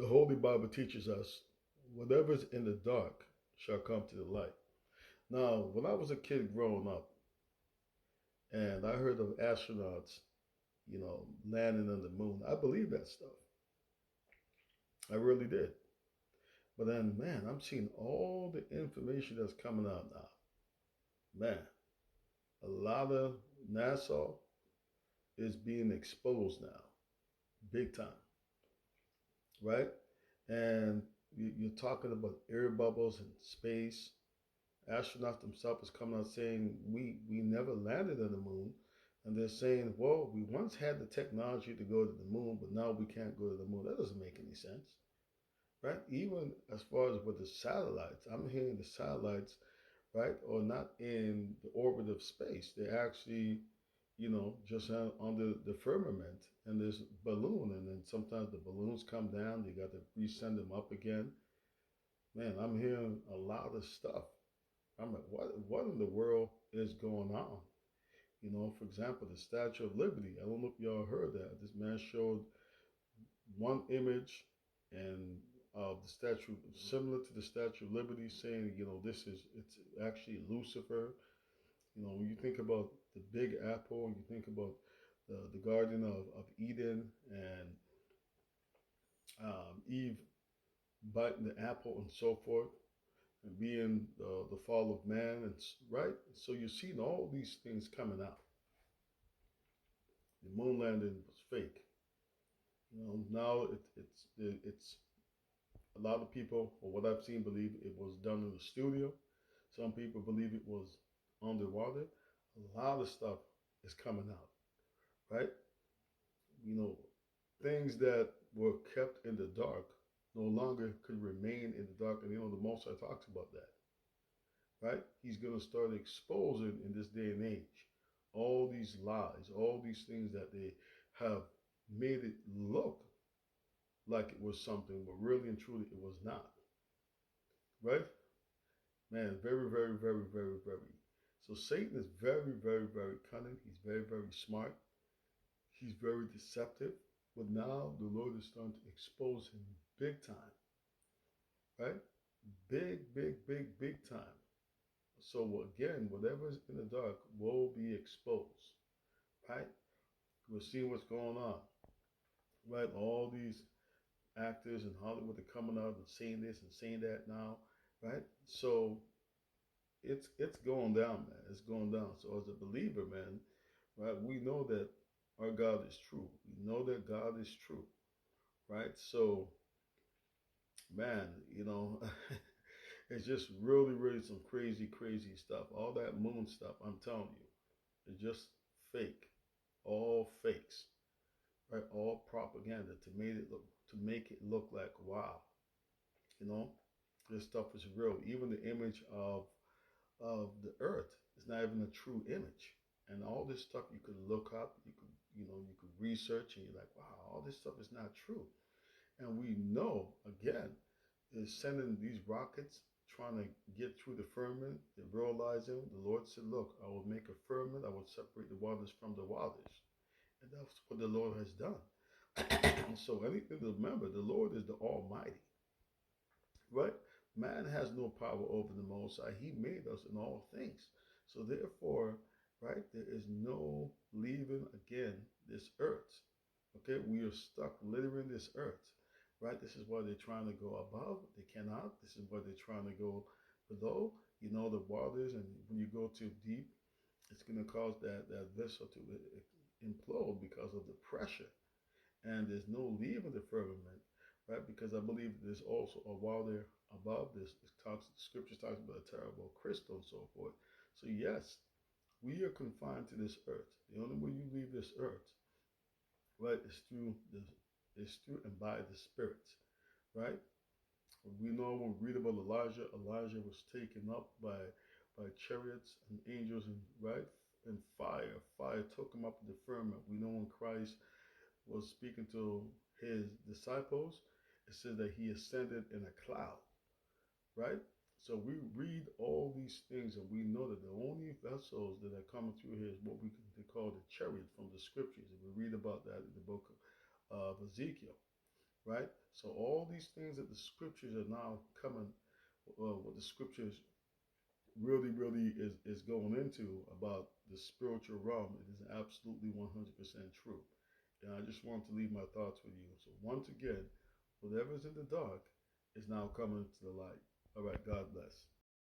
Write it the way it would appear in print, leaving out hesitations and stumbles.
The Holy Bible teaches us whatever's in the dark shall come to the light. Now, when I was a kid growing up and I heard of astronauts, landing on the moon, I believed that stuff. I really did. But then, man, I'm seeing all the information that's coming out now. Man, a lot of NASA is being exposed now, big time, right? And you're talking about air bubbles in space. Astronauts themselves is coming out saying we never landed on the moon, and they're saying, well, we once had the technology to go to the moon, but now we can't go to the moon. That doesn't make any sense, right? Even as far as with the satellites, I'm hearing the satellites, right, are not in the orbit of space. They're actually, just under the firmament and this balloon, and then sometimes the balloons come down. You got to resend them up again. Man, I'm hearing a lot of stuff. I'm like, what in the world is going on? For example, the Statue of Liberty. I don't know if y'all heard that. This man showed one image and of the statue similar to the Statue of Liberty, saying, it's actually Lucifer. When you think about the Big Apple, and you think about the Garden of Eden and Eve biting the apple and so forth, and being the fall of man, and right. So you're seeing all these things coming out. The moon landing was fake. Now it's a lot of people, or what I've seen, believe it was done in the studio. Some people believe it was underwater. A lot of stuff is coming out, right? You know, things that were kept in the dark no longer could remain in the dark. And the Most High talks about that, right? He's going to start exposing in this day and age all these lies, all these things that they have made it look like it was something, but really and truly it was not, right? Man, very, very, very, very, very. So Satan is very, very, very cunning. He's very, very smart. He's very deceptive. But now the Lord is starting to expose him big time, right? Big, big, big, big time. So again, whatever's in the dark will be exposed, right? We're seeing what's going on, right? All these actors in Hollywood are coming out and saying this and saying that now, right? So it's going down, man. It's going down. So as a believer, man, right, we know that our God is true. We know that God is true, right? So, man, it's just really, really some crazy, crazy stuff. All that moon stuff, I'm telling you, it's just fake, all fakes, right? All propaganda to make it look like wow, you know, this stuff is real. Even the image of the earth is not even a true image. And all this stuff you could look up, you could research, and you're like, wow, all this stuff is not true. And we know, again, is sending these rockets trying to get through the firmament. They're realizing the Lord said, look, I will make a firmament, I will separate the waters from the waters. And that's what the Lord has done. So anything to remember, the Lord is the Almighty, right? Man has no power over the Most High. He made us in all things. So therefore, right, there is no leaving again this earth. Okay, we are stuck literally in this earth, right? This is why they're trying to go above. They cannot. This is why they're trying to go below. The waters, and when you go too deep, it's going to cause that vessel to implode because of the pressure. And there's no leaving the firmament, right? Because I believe there's also a while there above this. The scriptures talks about a terrible crystal and so forth. So yes, we are confined to this earth. The only way you leave this earth, right, is through and by the spirits, right? We know when we read about Elijah, Elijah was taken up by chariots and angels, and right, and fire took him up to the firmament. We know when Christ was speaking to his disciples, it says that he ascended in a cloud, right? So we read all these things and we know that the only vessels that are coming through here is what they call the chariot from the scriptures. And we read about that in the book of Ezekiel, right? So all these things that the scriptures are now coming, what the scriptures really is going into about the spiritual realm, it is absolutely 100% true. And I just want to leave my thoughts with you. So once again, whatever's in the dark is now coming to the light. All right, God bless.